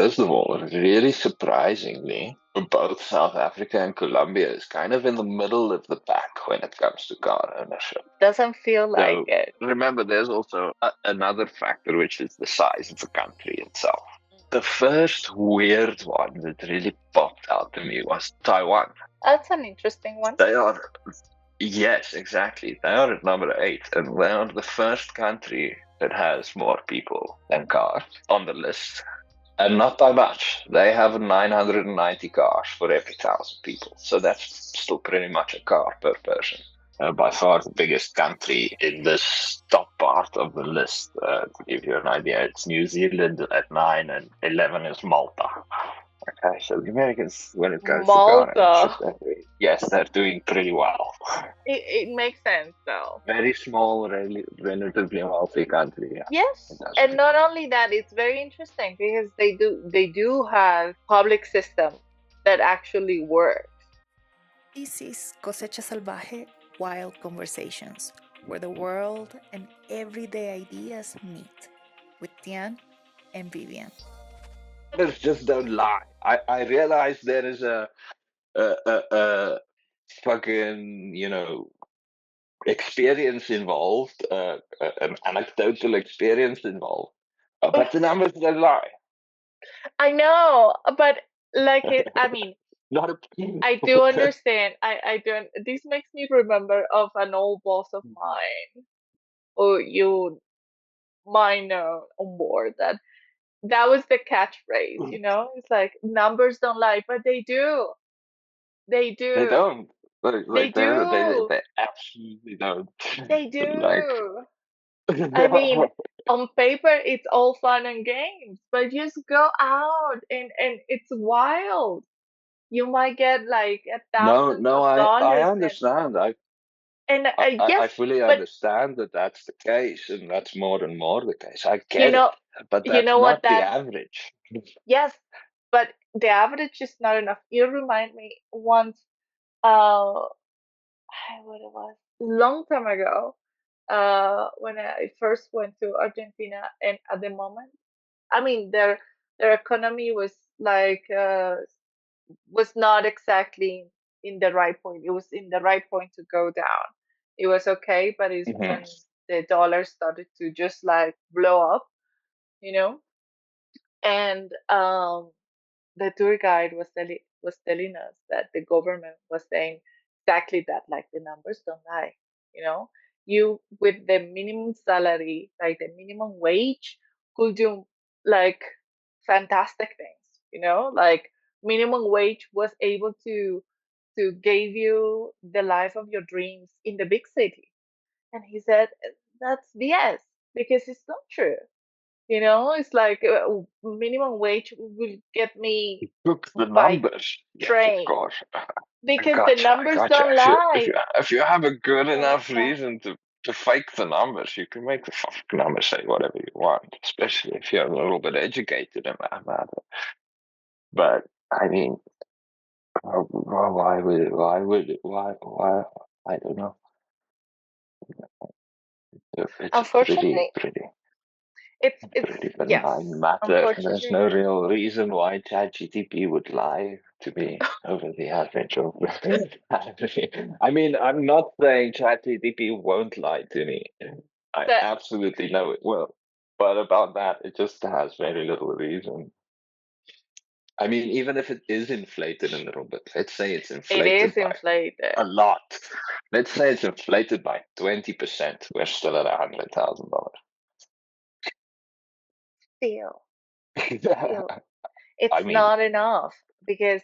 first of all, really surprisingly, both South Africa and Colombia is kind of in the middle of the pack when it comes to car ownership. Doesn't feel like So it. remember, there's also another factor, which is the size of the country itself. The first weird one that really popped out to me was Taiwan. That's an interesting one. They are, yes, exactly. They are at number 8, and they are the first country that has more people than cars on the list. And not by much. They have 990 cars for every 1,000 people. So that's still pretty much a car per person. By far the biggest country in this top part of the list. To give you an idea, it's New Zealand at 9 and 11 is Malta. Okay, so the Americans, when it comes to car ownership, yes, they're doing pretty well. It makes sense though. Very small, relatively wealthy country. Yeah. Yes, and not only that, it's very interesting because they do have public system that actually works. This is Cosecha Salvaje, Wild Conversations, where the world and everyday ideas meet, with Tian and Vivian. Numbers just don't lie. I realize there is a fucking, experience involved, an anecdotal experience involved, but the numbers don't lie. I know, but I mean, Not a. I do understand. I don't. This makes me remember of an old boss of mine, who you might know on board that was the catchphrase. It's like numbers don't lie, but they do. They do. They don't. They do. They absolutely don't. They do. I mean, on paper it's all fun and games, but just go out and it's wild. You might get like $1,000s No, of I dollars understand. I yes, fully but understand that that's the case, and that's more and more the case. I you get know, it, but you that's know what not the that average. yes, but the average is not enough. You remind me once, what it was long time ago, when I first went to Argentina, and at the moment, I mean, their economy was like was not exactly in the right point. It was in the right point to go down. It was okay, but it's when the dollar started to just like blow up, you know. And the tour guide was telling us that the government was saying exactly that, like the numbers don't lie, you know. You with the minimum salary, like the minimum wage, could do like fantastic things, like minimum wage was able to give you the life of your dreams in the big city. And he said that's BS because it's not true. It's like minimum wage will get me Look, the by numbers. Yes, of train course. because the numbers don't If lie. you have a good They don't enough lie. reason to fake the numbers, you can make the fucking numbers say whatever you want, especially if you're a little bit educated in that matter. But I mean, why? I don't know. It's a Unfortunately, pretty it's yes. benign matter. There's no Unfortunately, real reason why ChatGPT would lie to be over the average of. I mean, I'm not saying ChatGPT won't lie to me. I that absolutely know it will. But about that, it just has very little reason. I mean, even if it is inflated a little bit, let's say it's it inflated is by inflated. a lot. Let's say it's inflated by 20%. We're still at $100,000. Still, I it's mean, not enough because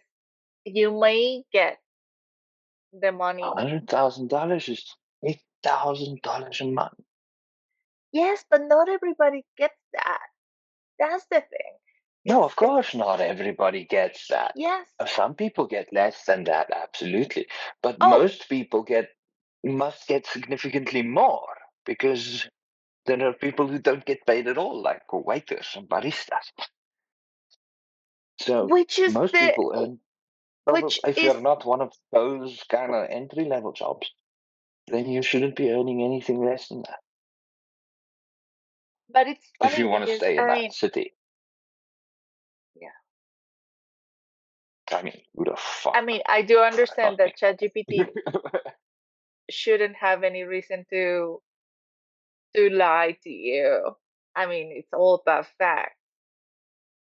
you may get the money. $100,000 is $8,000 a month. Yes, but not everybody gets that. That's the thing. No, of course not everybody gets that. Yes. Some people get less than that, absolutely. But Oh, most people must get significantly more because there are people who don't get paid at all, like waiters and baristas. So which is most the people earn. which If is you're not one of those kind of entry level jobs, then you shouldn't be earning anything less than that. but it's If funny you want to because stay in that city. Yeah. I mean, who the fuck? I mean, I do understand Not that ChatGPT shouldn't have any reason to lie to you. I mean, it's all about fact.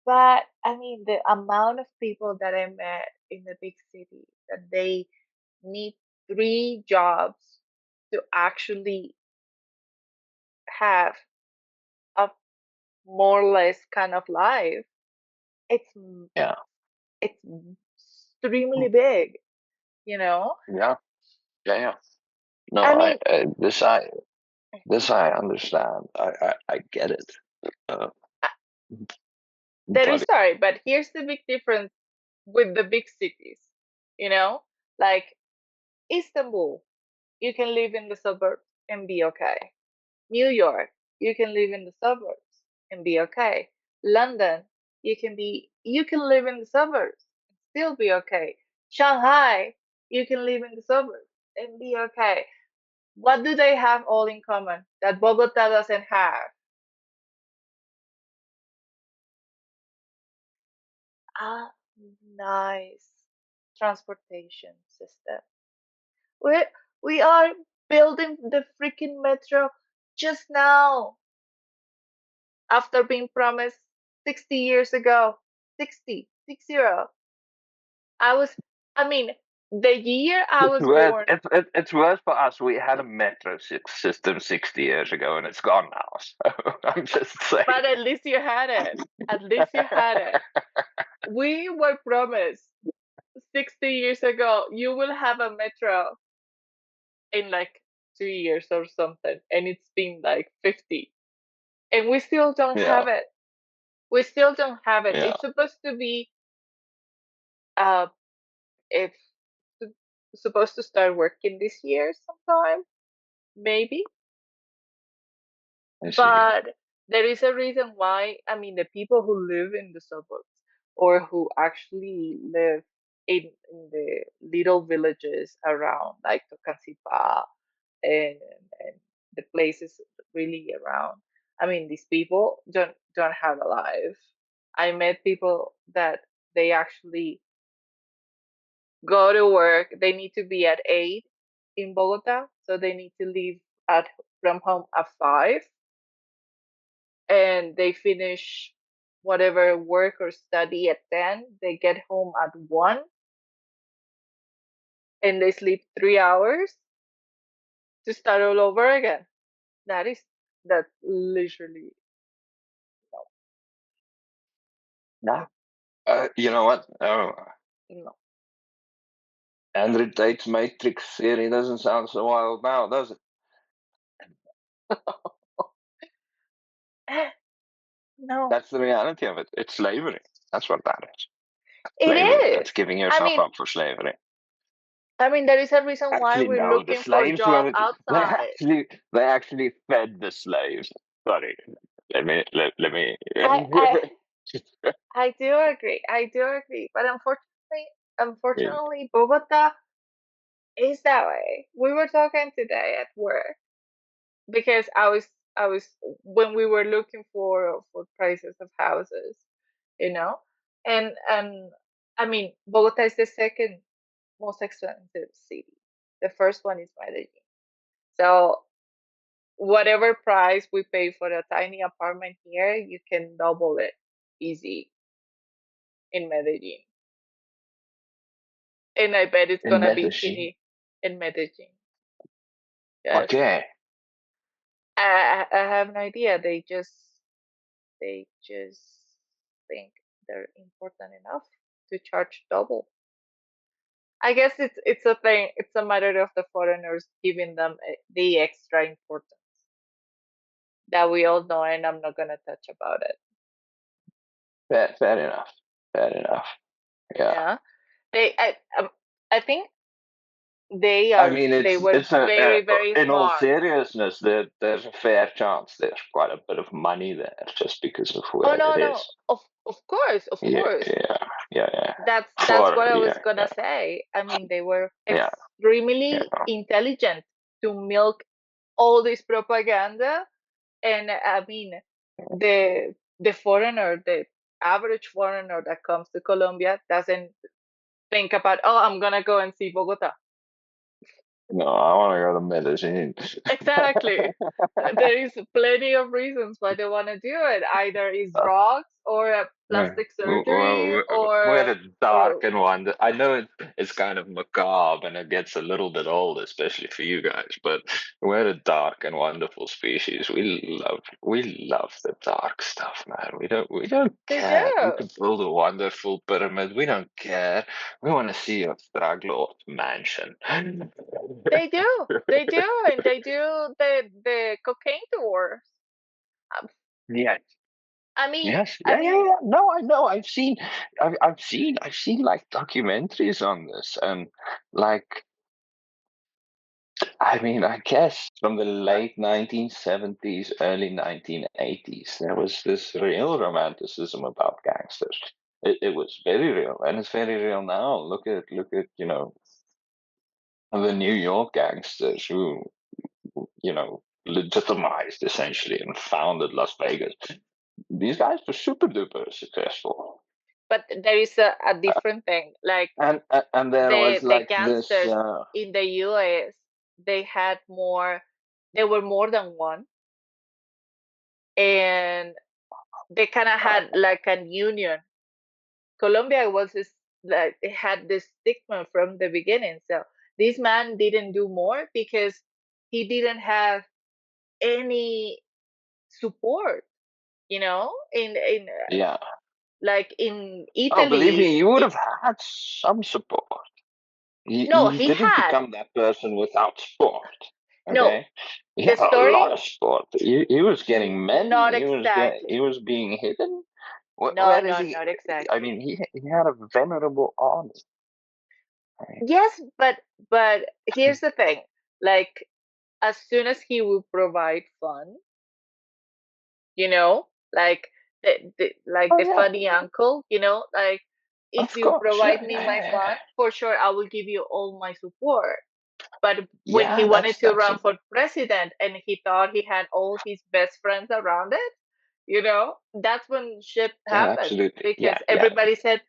But I mean, the amount of people that I met in the big city that they need 3 jobs to actually have a more or less kind of life, it's yeah, it's extremely big, you know? yeah, yeah, yeah. No, I mean, this I understand. I get it. Uh, there but is, sorry, but here's the big difference with the big cities, you know? Like Istanbul, you can live in the suburbs and be okay. New York, you can live in the suburbs and be okay. London, you can live in the suburbs and still be okay. Shanghai, you can live in the suburbs and be okay. What do they have all in common that Bogota doesn't have? A nice transportation system. We we are building the freaking metro just now after being promised 60 years ago. 60. I was, I mean, the year I was born, it's worse for us. We had a metro system 60 years ago, and it's gone now. So I'm just saying. but at least you had it. At least you had it. We were promised 60 years ago, you will have a metro in like 2 years or something, and it's been like 50. And we still don't Yeah, have it. We still don't have it. yeah, It's supposed to be, uh, it's supposed to start working this year sometime, maybe. I see. But there is a reason why, I mean, the people who live in the suburbs or who actually live in the little villages around, like Tocancipá and, and the places really around. I mean, these people don't have a life. I met people that they actually go to work. They need to be at 8 in Bogota, so they need to leave at from home at 5, and they finish whatever work or study at 10. They get home at 1, and they sleep 3 hours to start all over again. That's literally Yeah. You know what? Oh, no. Andrew Tate's Matrix theory doesn't sound so wild now, does it? No, That's the reality of it. It's slavery. That's what that is. it Slavery. is. That's giving I yourself mean, up for slavery. there is a reason why Actually, we're no. The looking for slaves job were outside. they actually fed the slaves. Sorry. Let me. I I I do agree. I do agree. But unfortunately, Bogota is that way. We were talking today at work because I was when we were looking for prices of houses, you know, and I mean, Bogota is the second most expensive city. The first one is Medellin. So whatever price we pay for a tiny apartment here, you can double it easy in Medellin. And I bet it's in gonna be Medellin. teeny in Medellin. Yes. Okay. I have no idea. They just think they're important enough to charge double. I guess it's a thing. It's a matter of the foreigners giving them the extra importance that we all know, and I'm not gonna touch about it. Fair enough. Fair enough. Yeah. Yeah, I think I mean, they were it's a very in all smart. seriousness, there's a fair chance there's quite a bit of money there just because of Oh where no, it no, is. of Yeah, course. yeah, yeah, yeah. That's For what I was yeah, gonna say. I mean, they were yeah, extremely yeah, intelligent to milk all this propaganda, and I mean, the foreigner, the average foreigner that comes to Colombia doesn't think about, oh, I'm gonna go and see Bogota. No, I want to go to Medellin. Exactly. There is plenty of reasons why they want to do it. Either it's drugs or a plastic surgery We're the dark or and wonder. I know it's kind of macabre and it gets a little bit old, especially for you guys. But we're a dark and wonderful species. We love the dark stuff, man. We don't they care. You do. can build a wonderful pyramid. We don't care. We want to see a drug lord mansion. They do. They do, and they do the cocaine tours. Um, Yeah. I mean, Yes, I yeah, yeah, mean, yeah. No, I know. I've seen like documentaries on this, and like, I mean, I guess from the late 1970s, early 1980s, there was this real romanticism about gangsters. It was very real, and it's very real now. Look at the New York gangsters who legitimized essentially and founded Las Vegas. These guys were super duper successful. but there is a different thing. Like And there was the like this gangsters in the US, they had more. They were more than one, and they kind of had like a union. Colombia was this, like it had this stigma from the beginning. So this man didn't do more because he didn't have any support. In yeah. like in Oh, believe Italy, me, you would have had some support. no, He he didn't had become that person without support. no. Okay, he The had a lot story, of support. He was getting men. not He exactly. was being hidden. No, Where is no, he? not I exactly. mean, he had a venerable army. Right? Yes, but here's the thing. Like as soon as he would provide fun, you know, like like Oh the yeah, funny uncle, like if of you course. provide Yeah, me yeah, my yeah, fun, yeah. for sure I will give you all my support. But when he Yeah, wanted to that's run a, for president and he thought he had all his best friends around it, that's when shit yeah, happened absolutely. because Yeah, yeah. everybody said,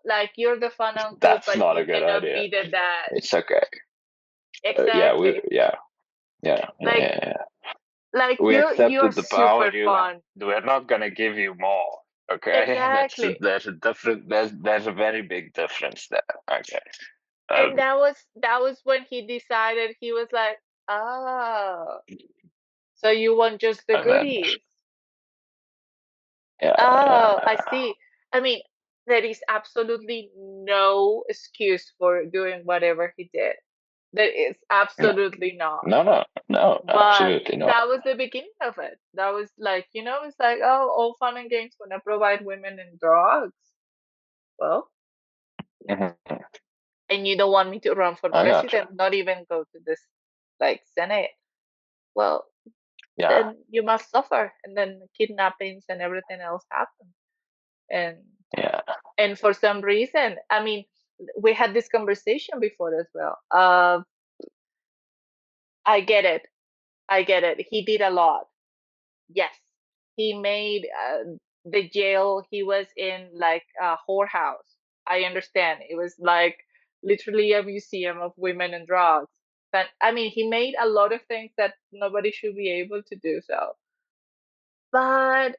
like you're the fun uncle, That's but not a you good cannot idea. be the dad. It's okay. Exactly. Yeah, yeah, yeah, Like yeah. like We you're accepted the power super you have. fun. We're not gonna give you more. Okay, Exactly. there's a different there's a very big difference there. Okay. And Um, that was when he decided, he was like, oh, so you want just the and then goodies. yeah, Oh, I see. I mean, there is absolutely no excuse for doing whatever he did. There is no, absolutely not. no, But absolutely not. that was the beginning of it. That was like, it's like, oh, all fun and games when I provide women and drugs. Well, Mhm. and you don't want me to run for I gotcha. president, not even go to this like Senate. Well, Yeah, then you must suffer, and then kidnappings and everything else happen. And yeah, and for some reason, I mean, we had this conversation before as well. I get it. I get it. He did a lot. Yes, he made the jail he was in like a whorehouse. I understand. It was like literally a museum of women and drugs. But I mean, he made a lot of things that nobody should be able to do so. But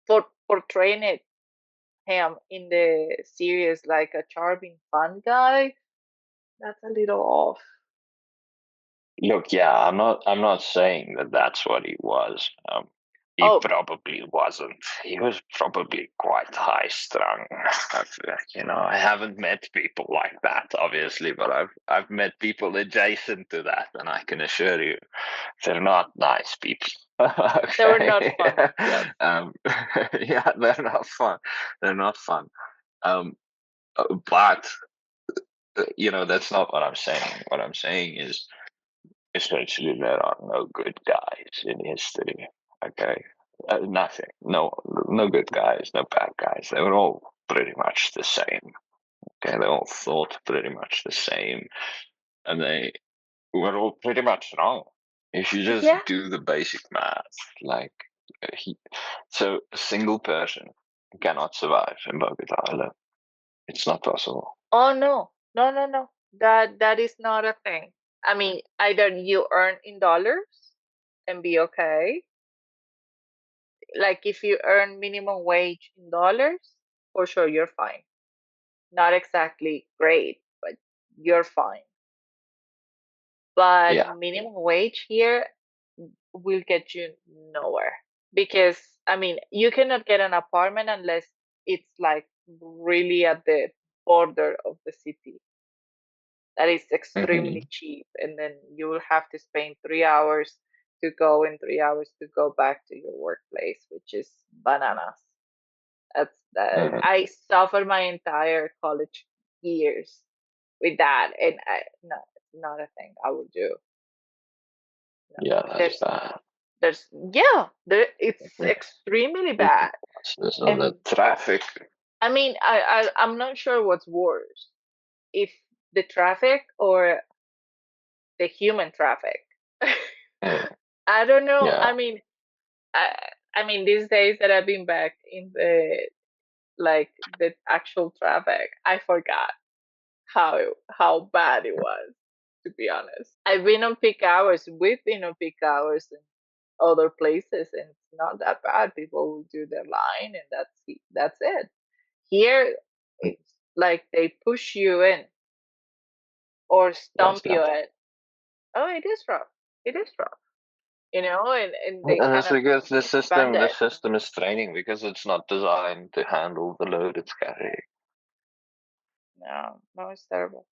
for portraying him in the series like a charming, fun guy, that's a little off. look, yeah, I'm not saying that that's what he was. He Oh, probably wasn't. He was probably quite high strung. I haven't met people like that, obviously, but I've met people adjacent to that, and I can assure you, they're not nice people. they were not Okay, fun. Yes. yeah, they're not fun. They're not fun. Um, but that's not what I'm saying. What I'm saying is essentially there are no good guys in history. Okay, nothing. No good guys, no bad guys. They were all pretty much the same. Okay, they all thought pretty much the same, and they were all pretty much wrong. If you just Yeah. do the basic math, like So a single person cannot survive in Bogota alone. It's not possible. Oh no, no, no, no. That is not a thing. I mean, either you earn in dollars and be okay. Like if you earn minimum wage in dollars, for sure you're fine. Not exactly great, but you're fine. But Yeah. minimum wage here will get you nowhere because I mean, you cannot get an apartment unless it's like really at the border of the city. That is extremely cheap, and then you will have to spend 3 hours to go and 3 hours to go back to your workplace, which is bananas. That's that. Mhm. I suffered my entire college years with that, and no, it's not a thing I would do. No, Yeah, that's bad. it's extremely bad. So the And traffic. I mean, I'm not sure what's worse, if the traffic or the human traffic. Mm, I don't know. yeah. I, I mean, these days that I've been back in the actual traffic, I forgot how bad it was. To be honest, I've been on peak hours. We've been on peak hours in other places, and it's not that bad. People will do their line, and that's it. Here, it's like they push you in or Yes, stomp you in. Oh, it is rough. It is rough. And they and kind that's of because expand the it. system is training because it's not designed to handle the load it's carrying. No, no, it's terrible.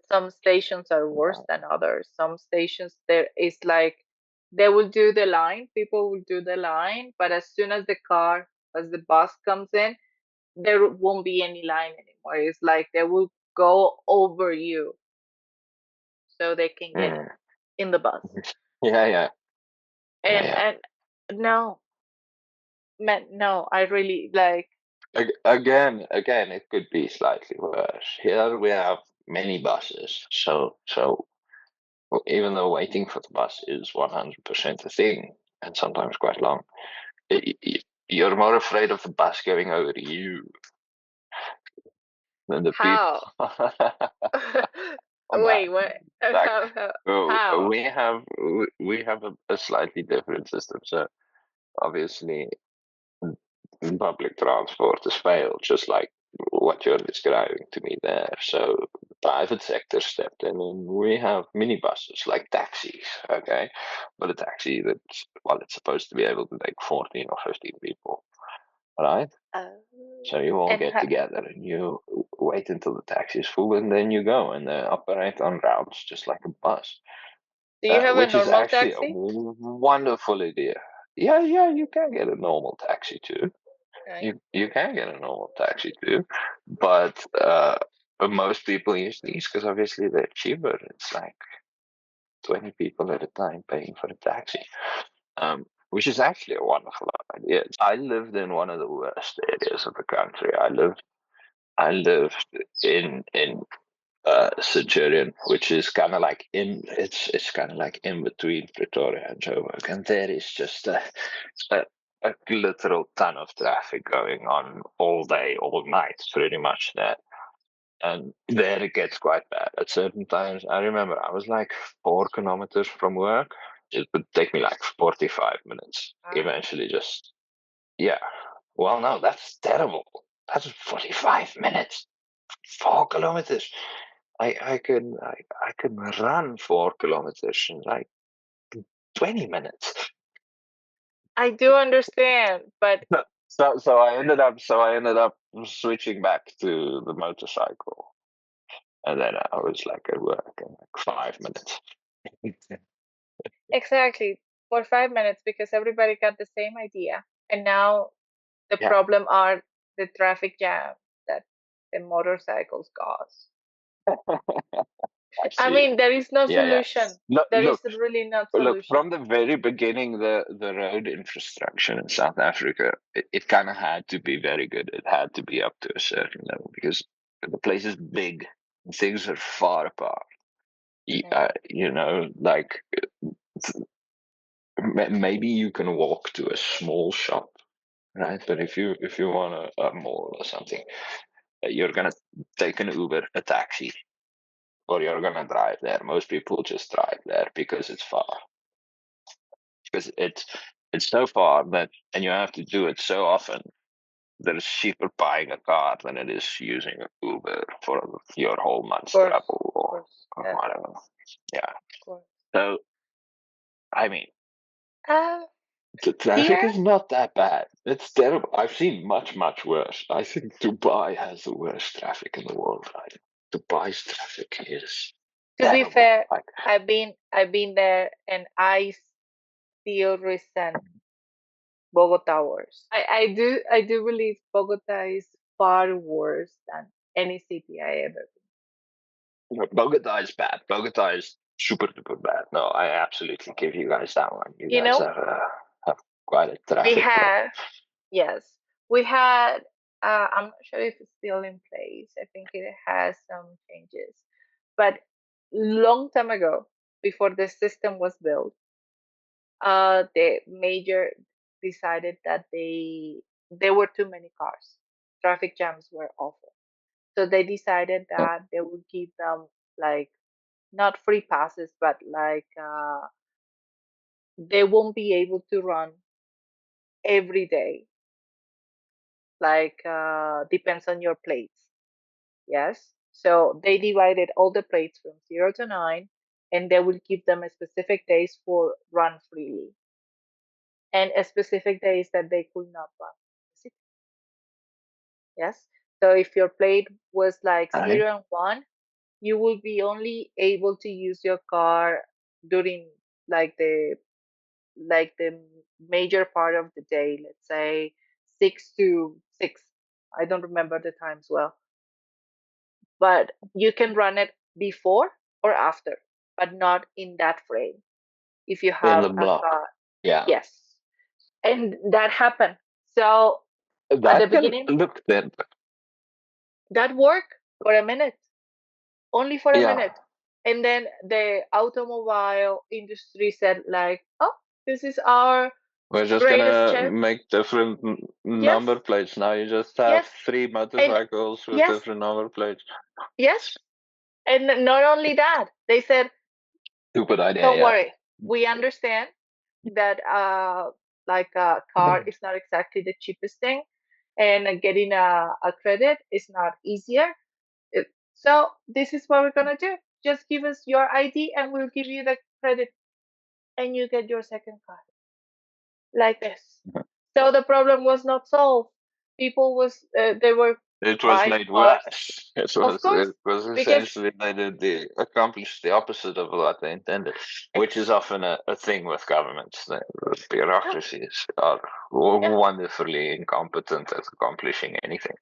Some stations are worse than others. Some stations there is like they will do the line, people will do the line, but as soon as the bus comes in, there won't be any line anymore. It's like they will go over you so they can get Mm. in the bus. Yeah, yeah, And yeah, and no, man, no, I really like. yeah. Again, it could be slightly worse. Here we have many buses, so even though waiting for the bus is 100% a thing, and sometimes quite long, you're more afraid of the bus going over you than the people. How? On that, Wait, what? like, How? we have a slightly different system. So obviously, public transport has failed, just like what you're describing to me there. So the private sector stepped in, and we have minibuses like taxis. Okay, but a taxi that's, well, it's supposed to be able to take 14 or 15 people, right? Uh, So you all and get together and you wait until the taxi is full, and then you go and they operate on routes just like a bus, do you have a which is normal actually a taxi? wonderful idea. Yeah, yeah, you can get a normal taxi too. Right. You can get a normal taxi too, but most people use these because obviously they're cheaper. It's like 20 people at a time paying for a taxi, which is actually a wonderful idea. I lived in one of the worst areas of the country. I lived in Centurion, which is kind of like it's kind of like in between Pretoria and Joburg, and there is just a, a literal ton of traffic going on all day, all night, pretty much there. And there it gets quite bad at certain times. I remember I was like 4 kilometers from work. It would take me like 45 minutes. Wow. Eventually, just yeah. Well, no, that's terrible. That's 45 minutes. 4 kilometers. I can run 4 kilometers in like 20 minutes. I do understand, but So I ended up switching back to the motorcycle, and then I was like at work in like 5 minutes. exactly for 5 minutes because everybody got the same idea. And now the Yeah, problem are the traffic jam that the motorcycles cause. I I see. mean, there is no Yeah, yeah. solution. Look, There is look, really no look. solution. From the very beginning, the road infrastructure in South Africa, it kind of had to be very good. It had to be up to a certain level because the place is big and things are far apart. Mm. Like maybe you can walk to a small shop, right? But if you want a mall or something, you're gonna take an Uber, a taxi, or you're gonna drive there. Most people just drive there because it's far. Because it's so far that, and you have to do it so often, that it's cheaper buying a car than it is using an Uber for your whole month's Of course, travel of course, or yeah, whatever. Yeah. of course. So I mean, Uh, the traffic here, is not that bad. It's terrible. I've seen much, much worse. I think Dubai has the worst traffic in the world. Right? Dubai's traffic is to be terrible. fair, Like, I've been there, and I still resent Bogota worse. I do believe Bogota is far worse than any city I ever Bogota is bad. Bogota is super duper bad. No, I absolutely give you guys that one. You been. You guys know, have quite a we traffic problem. had, yes, we had. I'm not sure if it's still in place. I think it has some changes, but long time ago, before the system was built, the major decided that there were too many cars. Traffic jams were awful. So they decided that they would give them like not free passes, but like they won't be able to run every day. Like depends on your plates. Yes. So they divided all the plates from 0 to 9, and they will give them a specific days for run freely, and a specific days that they could not run. Yes. So if your plate was like Right? 0 and 1, you will be only able to use your car during like the major part of the day, let's say 6 to 6. I don't remember the times well, but you can run it before or after, but not in that frame if you In have the a block. car. Yeah. Yes. And that happened. So at the That can beginning, look then. that worked for a minute, only for a Yeah. minute. And then the automobile industry said like, oh, this is our We're just greatest gonna chance. make different Yes, number plates. Now you just have yes, 3 and motorcycles with yes, different number plates. yes. And not only that, they said, Stupid idea, don't yeah. worry, we understand that like a car is not exactly the cheapest thing, and getting a credit is not easier. So this is what we're gonna do. Just give us your ID and we'll give you the credit, and you get your second car like this. So the problem was not solved. People was they were It was buying made cars, worse. It of was course, it was because essentially they did the accomplished the opposite of what they intended, which is often a thing with governments. The yeah, bureaucracies are yeah. wonderfully incompetent at accomplishing anything.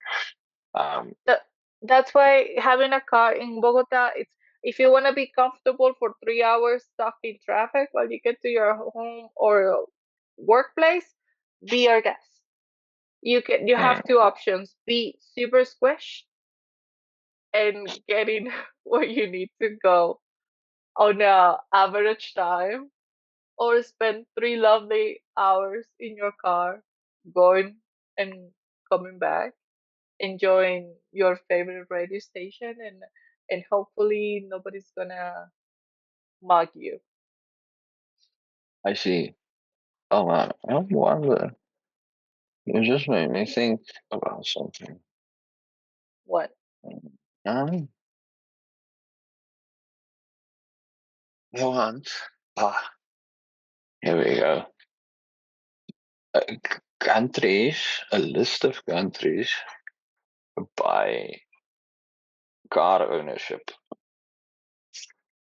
That, that's why having a car in Bogota, it's if you want to be comfortable for 3 hours stuck in traffic while you get to your home or workplace, be your guest. You have two options: be super squished and getting where you need to go on a average time, or spend 3 lovely hours in your car going and coming back, enjoying your favorite radio station, and hopefully nobody's gonna mug you. I see. Oh man, I wonder. You just made me think about something. What? Um, I want. Ah, here we go. Countries, a list of countries by car ownership.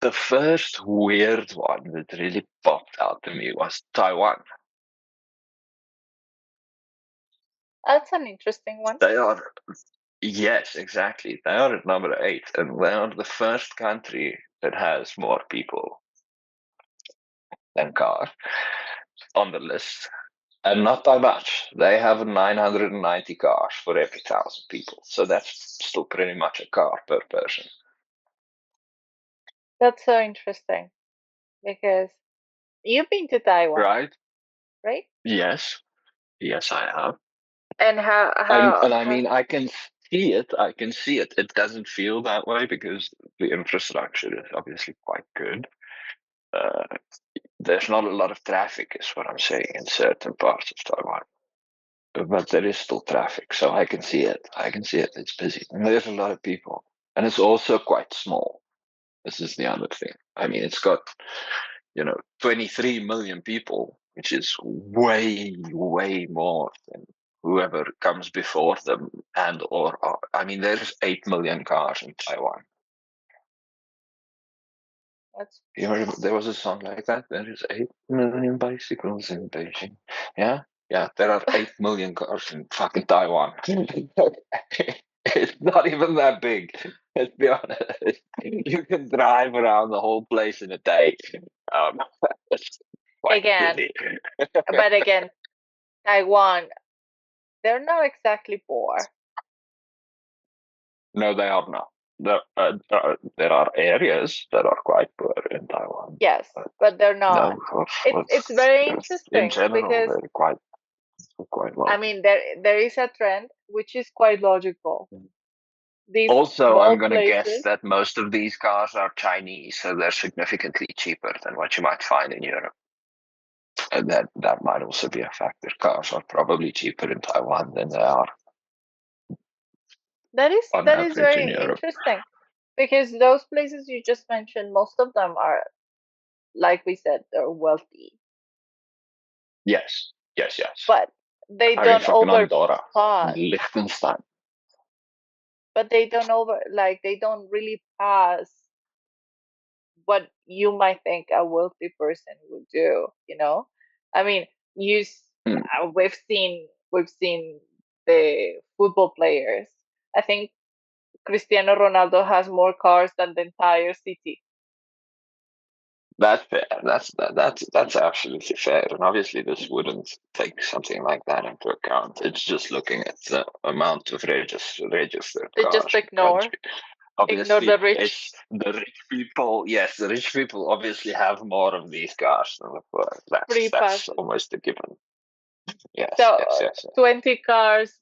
The first weird one that really popped out to me was Taiwan. That's an interesting one. They are, yes, exactly. They are at number 8, and they are the first country that has more people than cars on the list. And not by much. They have 990 cars for every 1,000 people. So that's still pretty much a car per person. That's so interesting because You've been to Taiwan, right? right? Yes, yes, I have. And And I mean, I can see it. I can see it. It doesn't feel that way because the infrastructure is obviously quite good. Uh, there's not a lot of traffic, is what I'm saying, in certain parts of Taiwan. But there is still traffic, so I can see it. I can see it. It's busy, and there's a lot of people, and it's also quite small. This is the other thing. I mean, it's got 23 million people, which is way, way more than whoever comes before them. I mean, there's 8 million cars in Taiwan. You remember there was a song like that? There is 8 million bicycles in Beijing. Yeah? Yeah, there are 8 million cars in fucking Taiwan. It's not even that big, let's be honest. You can drive around the whole place in a day. It's quite again, busy. but again, Taiwan, they're not exactly poor. No, they are not. There are areas that are quite poor in Taiwan. Yes, but they're not. No, It's very in interesting general, because they're quite well. I mean there is a trend which is quite logical. These Also, small I'm going to guess places, that most of these cars are Chinese, so they're significantly cheaper than what you might find in Europe. And that might also be a factor. Cars are probably cheaper in Taiwan than they are that on is average in very Europe. interesting because those places you just mentioned, most of them are, like we said, they're wealthy, Yes, yes, yes. but they I mean, don't fucking Andorra, overpass. Liechtenstein. But they don't really pass what you might think a wealthy person would do. I mean, Hmm. we've seen the football players. I think Cristiano Ronaldo has more cars than the entire city. That's fair. That's absolutely fair. And obviously, this wouldn't take something like that into account. It's just looking at the amount of registered They cars just in the country. ignore Obviously, the rich. it's the rich people. Yes, the rich people obviously have more of these cars than the poor. Free That's passes. almost a given. Yes, So yes, yes. 20 cars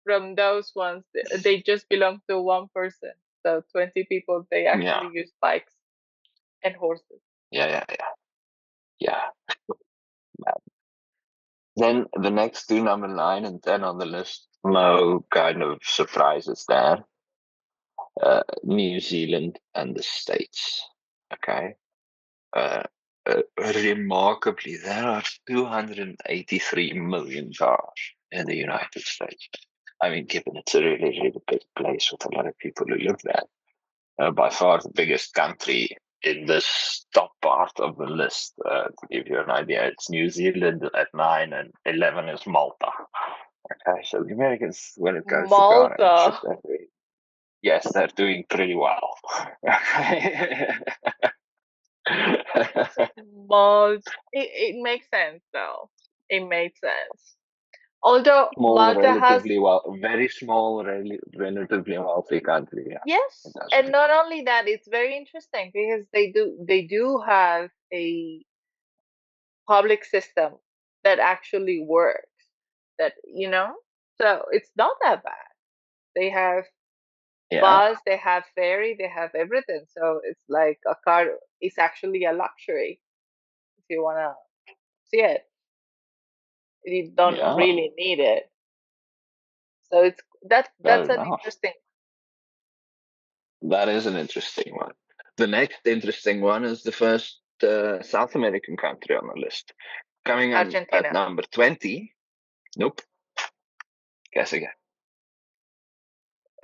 from those ones, they just belong to one person. So 20 people, they Yeah, actually use bikes and horses. yeah. Then the next two, number 9 and 10 on the list, no kind of surprises there. New Zealand and the States. Okay. Uh, Remarkably, there are 283 million cars in the United States. I mean, given it's a really, really big place with a lot of people who live there, by far the biggest country in this top part of the list. To give you an idea, it's New Zealand at 9 and 11 is Malta. Okay, so the Americans, when it comes to car ownership, Malta. yes, they're doing pretty well. Malta. It makes sense though. It makes sense. Although Small, Malta has, relatively well, very small, relatively wealthy country. Yeah, it yes, does and make not only that, it's very interesting because they do have a public system that actually works. That. So it's not that bad. They have yeah, bus, they have ferry, they have everything. So it's like a car is actually a luxury if you wanna see it. You don't yeah. really need it. So that's Fair an enough. interesting That is an interesting one. The next interesting one is the first South American country on the list. Coming in at Argentina. number 20. Nope. Guess again.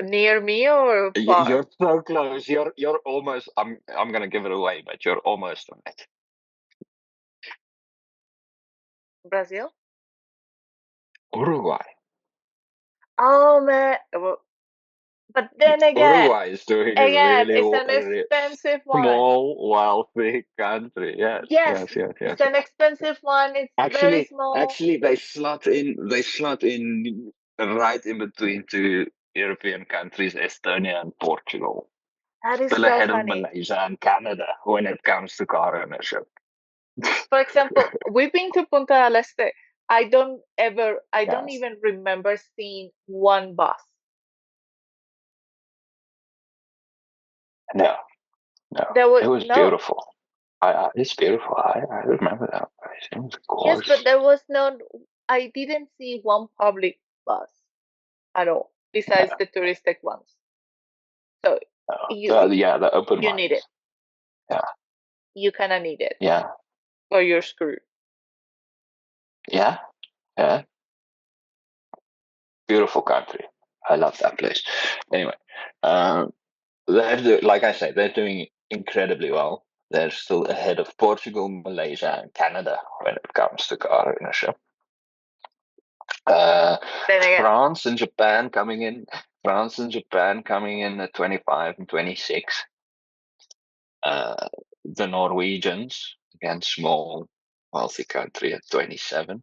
Near me or far? You're so close. You're almost. I'm gonna give it away, but you're almost on it. Brazil? Uruguay. Oh man. But then Uruguay is doing a again, really it's an expensive one. small, wealthy country. Yes, Yes, yes, yes, yes. it's an expensive one. It's very small. Actually, they slot in. They slot in right in between two European countries, Estonia and Portugal. That is Still so ahead of funny. Malaysia and Canada when it comes to car ownership. For example, we've been to Punta del Este. I don't Yes. even remember seeing one bus. No, no. There was It was no. beautiful. It's beautiful. I remember that place. It was Yes, but gorgeous. there was no. I didn't see one public bus at all, besides Yeah, the touristic ones. So the open you need it. ones. Yeah, You kind of need it, yeah, or you're screwed. yeah, yeah. Beautiful country. I love that place. Anyway, um, like I say, they're doing incredibly well. They're still ahead of Portugal, Malaysia, and Canada when it comes to car ownership. Uh, Then again, France and Japan coming in. France and Japan coming in at 25 and 26. The Norwegians, again, small, wealthy country at 27.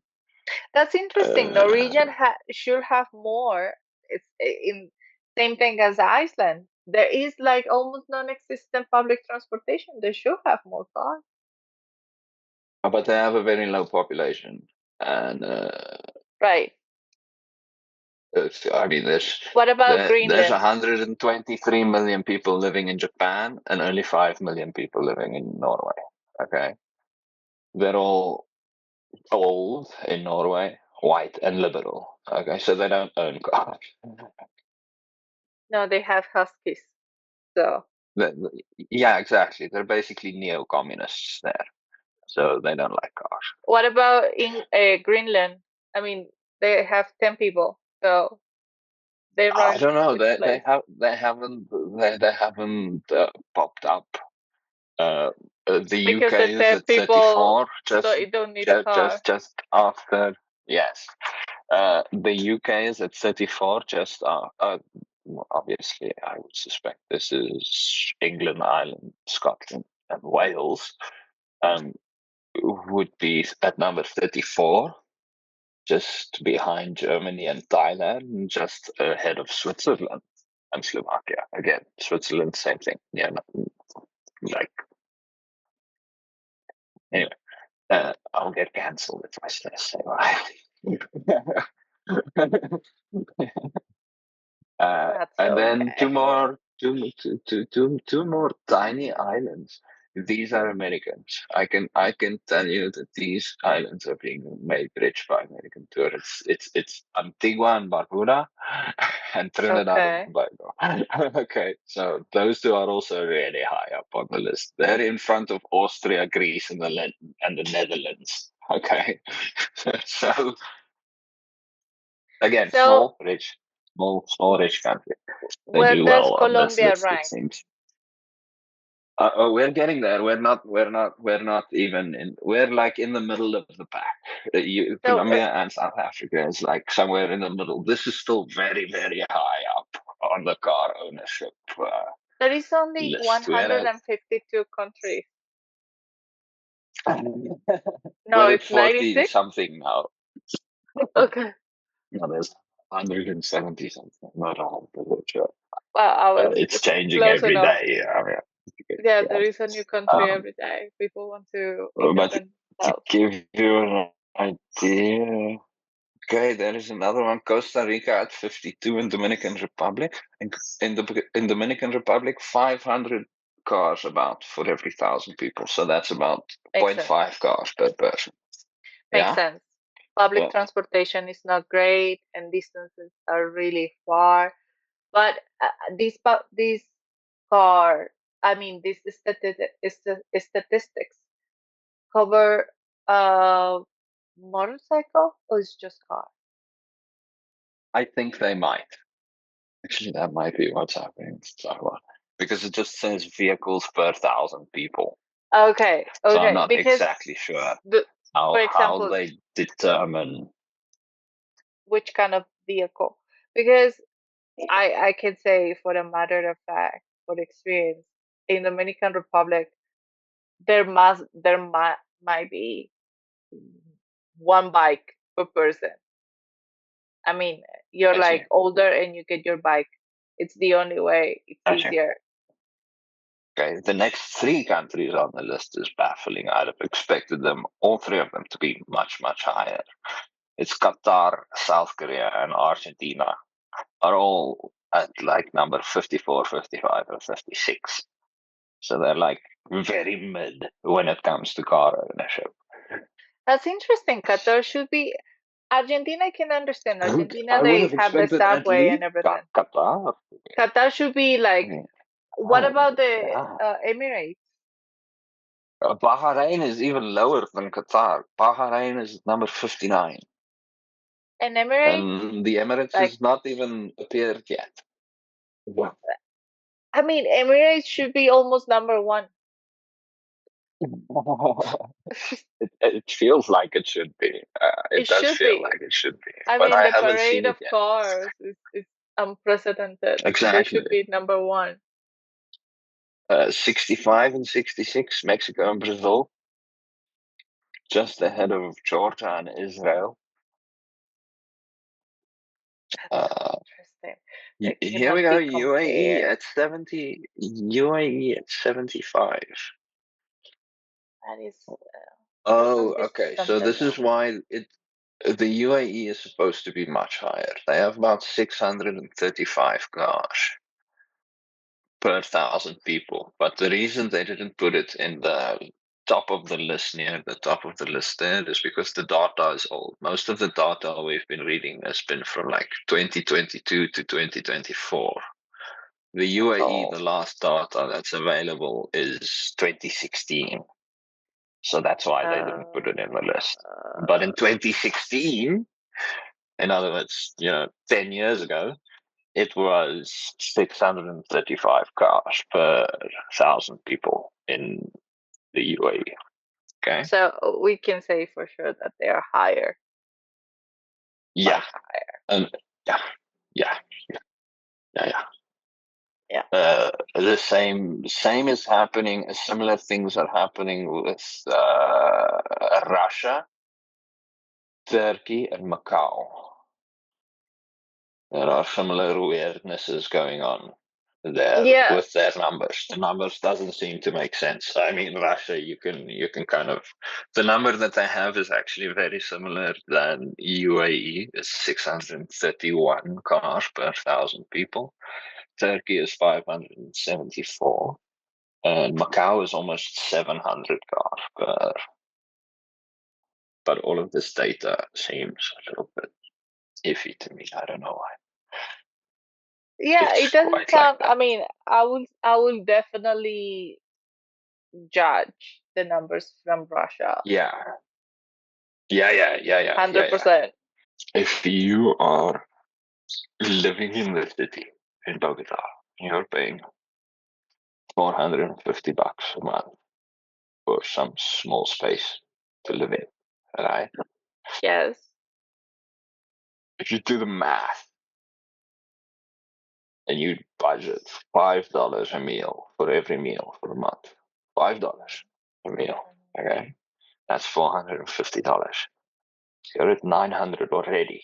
that's interesting. Uh, Norwegian should have more. It's in same thing as Iceland. There is like almost non-existent public transportation. They should have more cars. but they have a very low population. And Right. I mean, What about there's Greenland? 123 million people living in Japan and only 5 million people living in Norway. Okay. They're all old in Norway, white and liberal. Okay. So they don't own cars. No, they have huskies. So Yeah, exactly. They're basically neo communists there. So they don't like cars. what about in Greenland? I mean, they have 10 people, so they I run don't know. which place? They haven't popped up. The Because UK the is 10 at people, 34, so you don't need a car. just after. Yes, the UK is at 34, just well, obviously, I would suspect this is England, Ireland, Scotland, and Wales. Um, would be at number 34, just behind Germany and Thailand, and just ahead of Switzerland and Slovakia. Again, Switzerland, same thing. Yeah, like anyway, I'll get cancelled if I say right. That's And then okay. two more tiny islands. These are Americans. I can tell you that these islands are being made rich by American tourists. It's Antigua and Barbuda, and Trinidad and Okay. Tobago. Okay, so those two are also really high up on the list. They're in front of Austria, Greece, and the Netherlands. Okay, so again, So small rich country. They where do does well on this Colombia list, it rank? seems. We're getting there. We're not even in. We're like in the middle of the pack. So Colombia and South Africa is like somewhere in the middle. This is still very, very high up on the car ownership there is only list. 152 countries. No, We're at it's 40 96. something now. Okay. No, there's 170 something. Not a whole sure. Well, I was It's changing close every enough. day. I mean, Yeah, yeah. there is a new country Um, every day. People want to but independent to themselves. give you an idea, okay, there is another one. Costa Rica at 52 in Dominican Republic. In Dominican Republic, 500 cars about for every 1,000 people. So that's about Makes zero point sense. 0.5 cars per person. Makes Yeah. sense. Public So transportation is not great, and distances are really far. But these car, I mean, these statistics cover motorcycle or is just car? I think they might. Actually, that might be what's happening. So, because it just says vehicles per 1,000 people. Okay, So I'm okay, not because exactly sure the for how example, they determine. which kind of vehicle? Because I can say for a matter of fact, for experience, in Dominican Republic, might be one bike per person. I mean, you're I see. like older and you get your bike. It's the only way. It's I see. easier. Okay, the next 3 countries on the list is baffling. I'd have expected them, all 3 of them, to be much, much higher. It's Qatar, South Korea, and Argentina are all at like number 54, 55, or 56. So they're like very mid when it comes to car ownership. That's interesting. Qatar should be. Argentina, I can understand. Argentina, I would they have have the expected at subway and least everything. Qatar. Qatar should be like. What about the Emirates? Bahrain is even lower than Qatar. Bahrain is number 59. And Emirates? And the Emirates Like, has not even appeared yet. Yeah. I mean, Emirates should be almost number 1. It feels like it should be. It It does should feel be. like it should be. I But mean, I the haven't parade seen it of yet. cars is unprecedented. They Exactly. should be number 1. 65 and 66, Mexico and Brazil. Just ahead of Georgia and Israel. Interesting. Here we go. UAE at 70. UAE at 75. That is. Oh, okay. So this is why the UAE is supposed to be much higher. They have about 635 cars per 1,000 people. But the reason they didn't put it in the top of the list, near the top of the list there, is because the data is old. Most of the data we've been reading has been from like 2022 to 2024. The UAE, the last data that's available is 2016. So that's why they didn't put it in the list. But in 2016, in other words, 10 years ago, it was 635 cars per 1,000 people in the UAE. Okay. So we can say for sure that they are higher. Yeah. Much higher. And yeah. The same is happening. Similar things are happening with Russia, Turkey, and Macau. There are similar weirdnesses going on there with their numbers. The numbers doesn't seem to make sense. I mean, Russia, you can kind of, the number that they have is actually very similar than UAE. It's 631 cars per 1,000 people. Turkey is 574. And Macau is almost 700 cars per. But all of this data seems a little bit iffy to me. I don't know why. Yeah, It's it doesn't quite sound. like that. I mean, I will definitely judge the numbers from Russia. Yeah. 100%. If you are living in the city in Bogota, you're paying $450 a month for some small space to live in, right? Yes. If you do the math and you budget $5 a meal for every meal for a month, $5 a meal, okay? That's $450. You're at 900 already.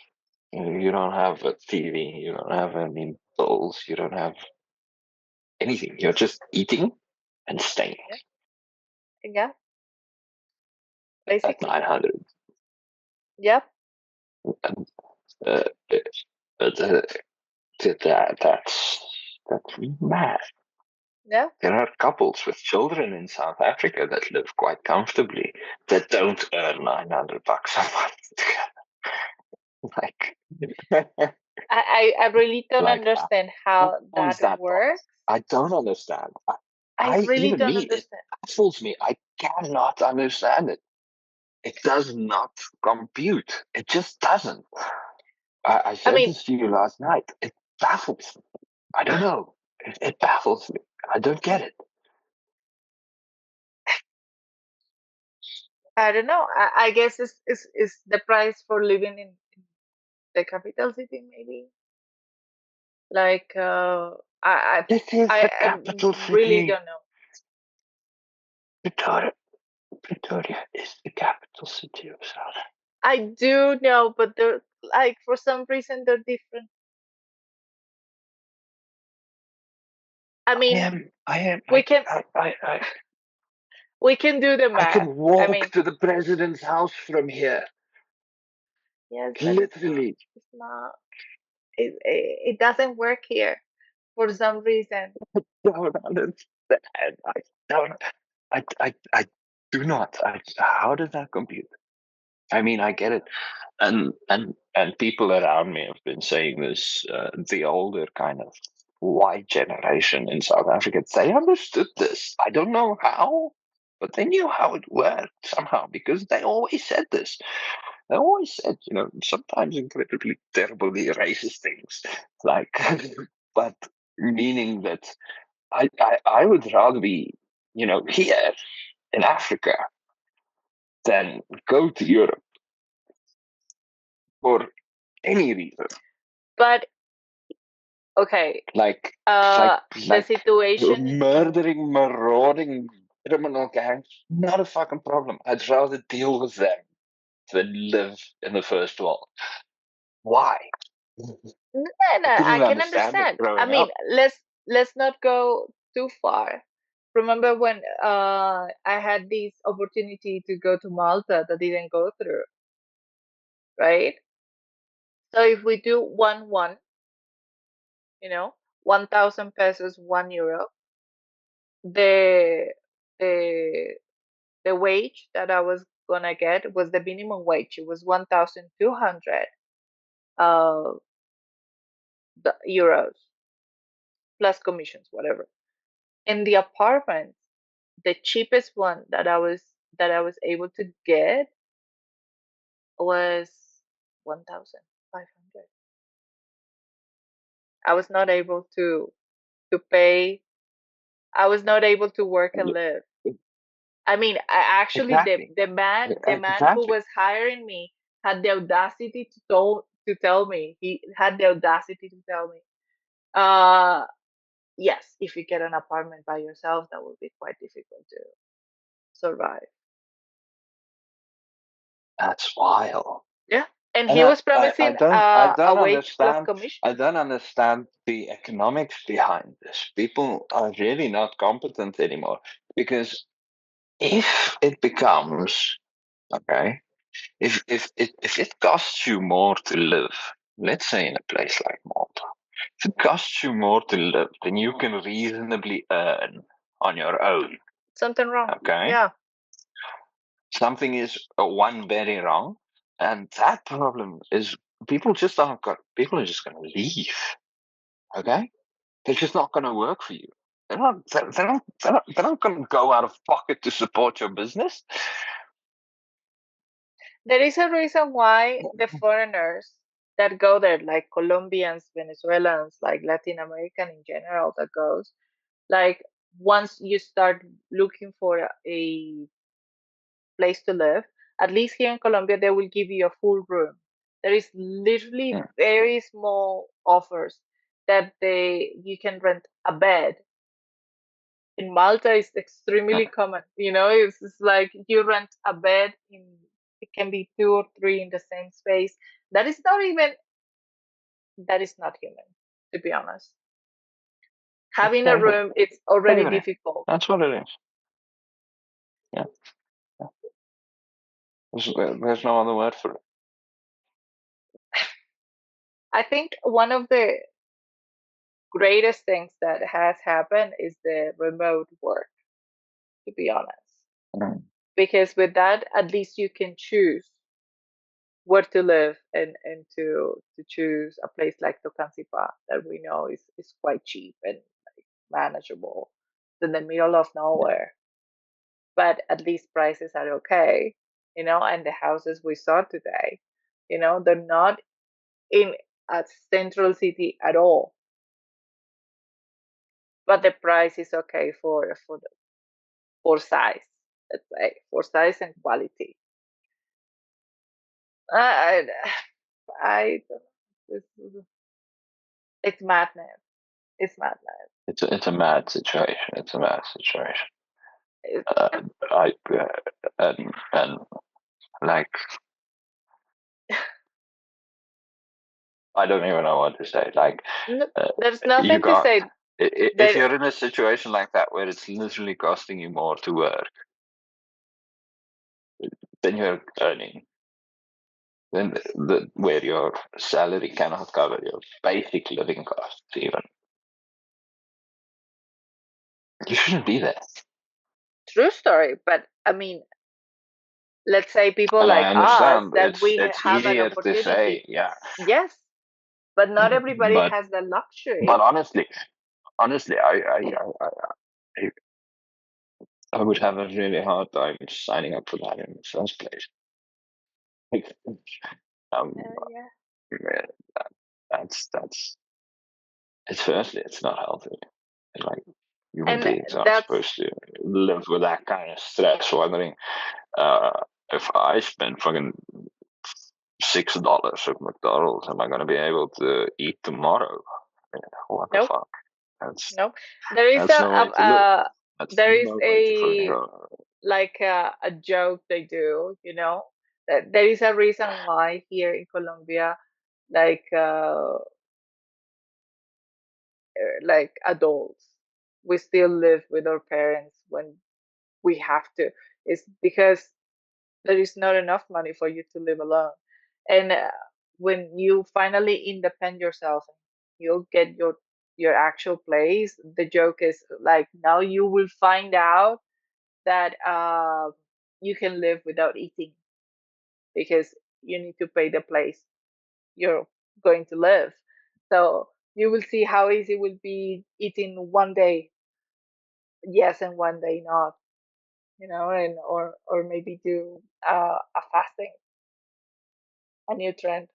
You don't have a TV, you don't have any bills, you don't have anything. You're just eating and staying. Yeah. Basically. At 900. Yep. And, that's mad. Yeah. There are couples with children in South Africa that live quite comfortably that don't earn $900 a month. Like, I really don't understand how that works. I don't understand. I really don't understand. It baffles me. I cannot understand it. It does not compute. It just doesn't. I said this to you last night. It baffles me. I don't know. It baffles me. I don't get it. I don't know. I guess it's the price for living in the capital city, maybe. Like This is the capital city. Really don't know. Pretoria is the capital city of South Africa. I do know, but they're like for some reason they're different. I mean, We can we can do the I math. can walk I mean, to the president's house from here. yes, but Literally. it's not. It doesn't work here for some reason. Don't understand. I don't. I do not. How does that compute? I mean, I get it, and people around me have been saying this. The older kind of white generation in South Africa, they understood this. I don't know how, but they knew how it worked somehow because they always said this. They always said, sometimes incredibly terribly racist things, like, but meaning that I would rather be, here in Africa than go to Europe for any reason. But okay, Like the situation murdering, marauding criminal gangs, not a fucking problem. I'd rather deal with them than live in the first world. Why? no, I I couldn't can understand it understand. I growing mean, up. let's not go too far. Remember when I had this opportunity to go to Malta that didn't go through, right? So if we do 1-1, 1,000 pesos, 1 euro, the the the wage that I was gonna get was the minimum wage. It was 1,200 uh euros plus commissions, whatever. In the apartment, the cheapest one that I was able to get was 1,500. I was not able to pay. I was not able to work and live. I mean, actually, the Exactly. the man the man who Exactly. was hiring me had the audacity to tell me. He had the audacity to tell me, yes, if you get an apartment by yourself, that would be quite difficult to survive. That's wild. Yeah, and And he was I promising don't a wage plus I commission. don't understand the economics behind this. People are really not competent anymore because if it becomes okay, if it costs you more to live, let's say in a place like Malta, if it costs you more to live than you can reasonably earn on your own, Something wrong. okay, Yeah. something is one very wrong, and that problem is people are just going to leave. Okay, they're just not going to work for you. They're not going to go out of pocket to support your business. There is a reason why the foreigners that go there, like Colombians, Venezuelans, like Latin American in general, that goes, like once you start looking for a place to live, at least here in Colombia, they will give you a full room. There is literally Mm. very small offers that you can rent a bed. In Malta, it's extremely common. It's like you rent a bed it can be two or three in the same space. That is not even that is not human, to be honest. Having a Okay, but room, it's already anyway, difficult. that's what it is. Yeah, yeah. There's no other word for it. I think one of the greatest things that has happened is the remote work, to be honest. Mm. Because with that, at least you can choose where to live and to choose a place like Tocancipá that we know is quite cheap and like manageable. It's in the middle of nowhere, but at least prices are okay, and the houses we saw today, they're not in a central city at all, but the price is okay for size, let's say, for size and quality. I, I, it's madness. It's madness. It's a mad situation. It's a mad situation. It's, I and like I don't even know what to say. Like no, there's you nothing to can't say. If you're in a situation like that where it's literally costing you more to work than you're earning, then where your salary cannot cover your basic living costs, even, you shouldn't be there. True story. But I mean, let's say people And like I us understand that we it's have an easier to say, opportunity. yeah, Yes, but not everybody but has the but luxury. honestly, I would have a really hard time signing up for that in the first place. um, Yeah. yeah, that's it's firstly, it's not healthy. Like, human And beings aren't that's supposed to live with that kind of stress, wondering uh, if I spend fucking $6 at McDonald's, am I going to be able to eat tomorrow? I mean, what the nope, fuck? That's nope. There is that's no way to live. That's there is no way to fucking a go. like a joke they do, that there is a reason why here in Colombia, like like adults, we still live with our parents when we have to. It's because there is not enough money for you to live alone. And when you finally independent yourself, you'll get your actual place. The joke is like now you will find out that you can live without eating because you need to pay the place you're going to live. So you will see how easy it will be eating one day yes and one day not, and or maybe do a fasting, a new trend.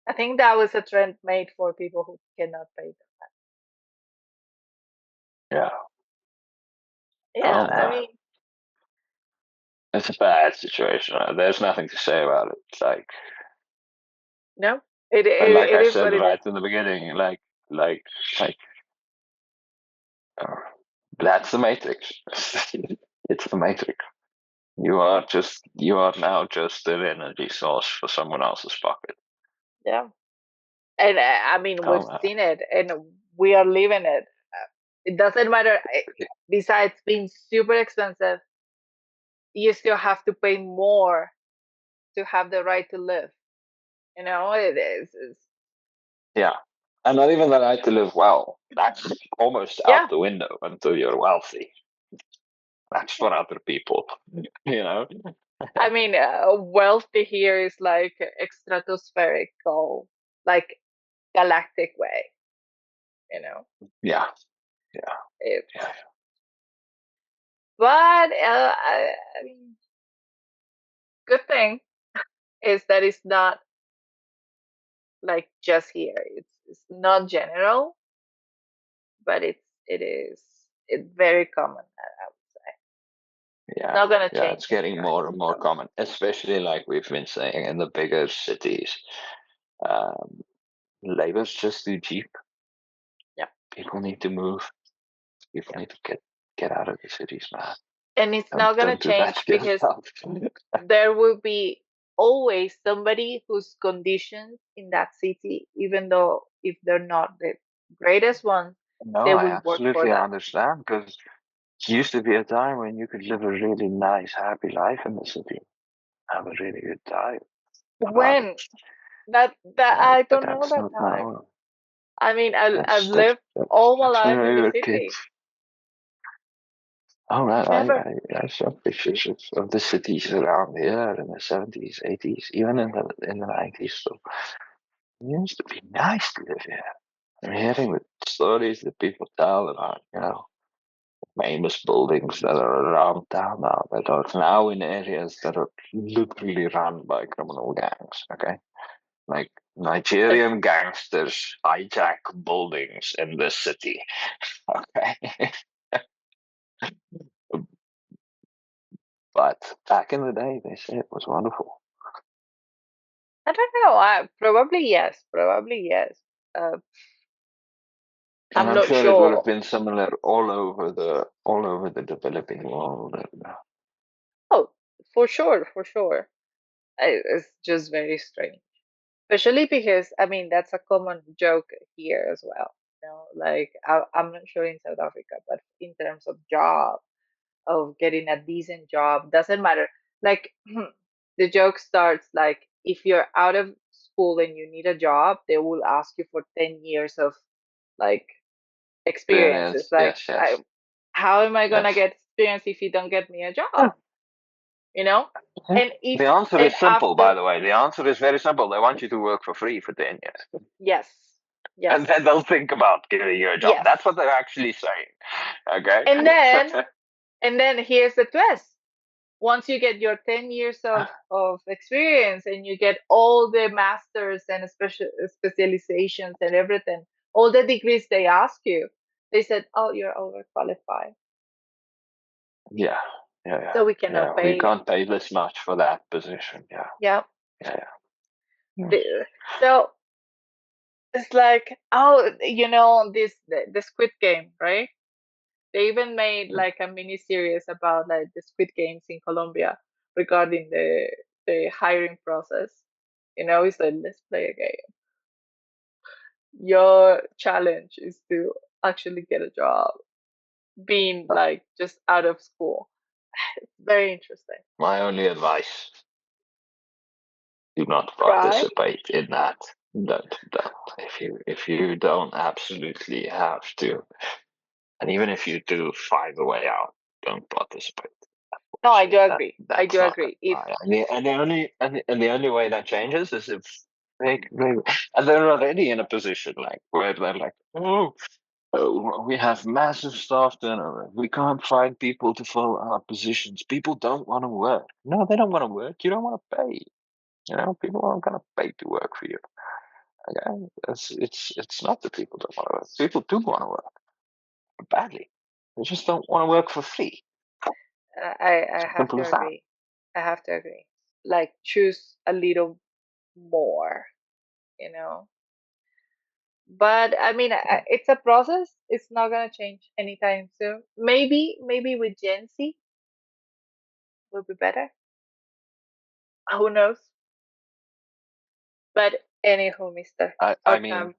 I think that was a trend made for people who cannot pay them. Yeah. Yeah, Well, I mean, it's a bad situation. There's nothing to say about it. It's like, no, it and like it, it I is said what it is. right in the beginning, like, like uh, that's the matrix. It's the matrix. You are now just an energy source for someone else's pocket. Yeah, and I mean we've Oh, seen it, and we are living it. It doesn't matter. Besides being super expensive, you still have to pay more to have the right to live. It is. yeah. And not even the right to live well. That's almost Yeah. out the window until you're wealthy. That's for other people, you know? I mean, wealthy here is like stratospherical, like galactic way. You know, Yeah, yeah, it, yeah. but I mean, good thing is that it's not like just here. It's not general, but it's very common. I would say it's Yeah, not gonna yeah, change it's getting anytime more and more soon. common, especially like we've been saying in the bigger cities. Um, Labor's just too cheap. Yeah, People need to move. People yeah, need to get out of the cities, man. and it's not gonna Don't do that change to because yourself. there will be always somebody whose conditions in that city, even though if they're not the greatest ones, No, they I will work for absolutely them. understand because it used to be a time when you could live a really nice, happy life in the city, have a really good time. When that I But don't know that's that not time. now. I mean, I've That's lived all my that's when life in we the were kids. city. All right, Never. I saw pictures of the cities around here in the 70s, 80s, even in the 90s. So it used to be nice to live here. I'm hearing the stories that people tell about, famous buildings that are around town now that are now in areas that are literally run by criminal gangs. Okay, like That's Nigerian gangsters hijack buildings in this city. Okay, but back in the day, they say it was wonderful. I don't know. Probably yes. Probably yes. Uh, And I'm I'm not sure it would have sure. been similar all over the developing world. Oh, for sure, for sure. It's just very strange, especially because I mean that's a common joke here as well. Like I'm not sure in South Africa, but in terms of job, of getting a decent job, doesn't matter. Like the joke starts like if you're out of school and you need a job, they will ask you for 10 years of like experiences. Like Yes. how am I gonna Yes. get experience if you don't get me a job? And if The answer and is simple, by after the way. The answer is very simple. They want you to work for free for 10 years. yes, And yes, then they'll think about giving you a job. yes. That's what they're actually saying. Okay? And then here's the twist. Once you get your 10 years of experience and you get all the masters and specializations and everything, all the degrees they ask you, they said, oh, you're overqualified. Yeah. So we cannot pay We you. can't pay this much for that position. Yeah. Yeah. So it's like, oh, the Squid Game, right? They even made like a mini series about like the Squid Games in Colombia regarding the hiring process. It's like, let's play a game. Your challenge is to actually get a job, being like just out of school. It's very interesting. My only advice: do not Try. participate in that. Don't. If you don't absolutely have to, and even if you do find a way out, don't participate. No, I do agree. I do not agree. If the only way that changes is if and they're already in a position like where they're like, we have massive staff turnover. We can't find people to fill our positions. People don't want to work. No, they don't want to work. You don't want to pay. People aren't going to pay to work for you. Okay, it's not that people don't want to work. People do want to work badly. They just don't want to work for free. I have to agree. I have to agree. Like choose a little more, But I mean, it's a process. It's not gonna change anytime soon. Maybe with Gen Z will be better. Who knows? But anywho, Mister. I mean,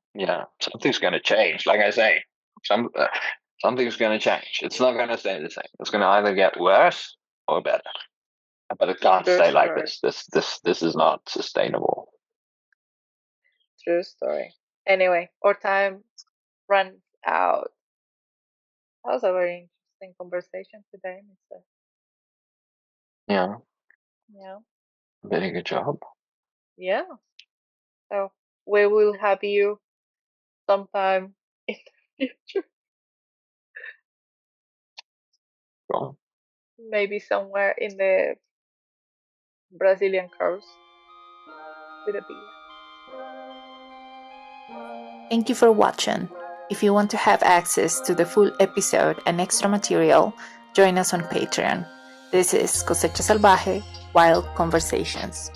something's going to change. Like I say, something's going to change. It's not going to stay the same. It's going to either get worse or better. But it can't stay like this. This is not sustainable. True story. Anyway, our time runs out. That was a very interesting conversation today, Mister. Yeah. Yeah. Very good job. Yeah. So we will have you sometime in the future. Cool. Maybe somewhere in the Brazilian coast with a beer. Thank you for watching. If you want to have access to the full episode and extra material, join us on Patreon. This is Cosecha Salvaje, Wild Conversations.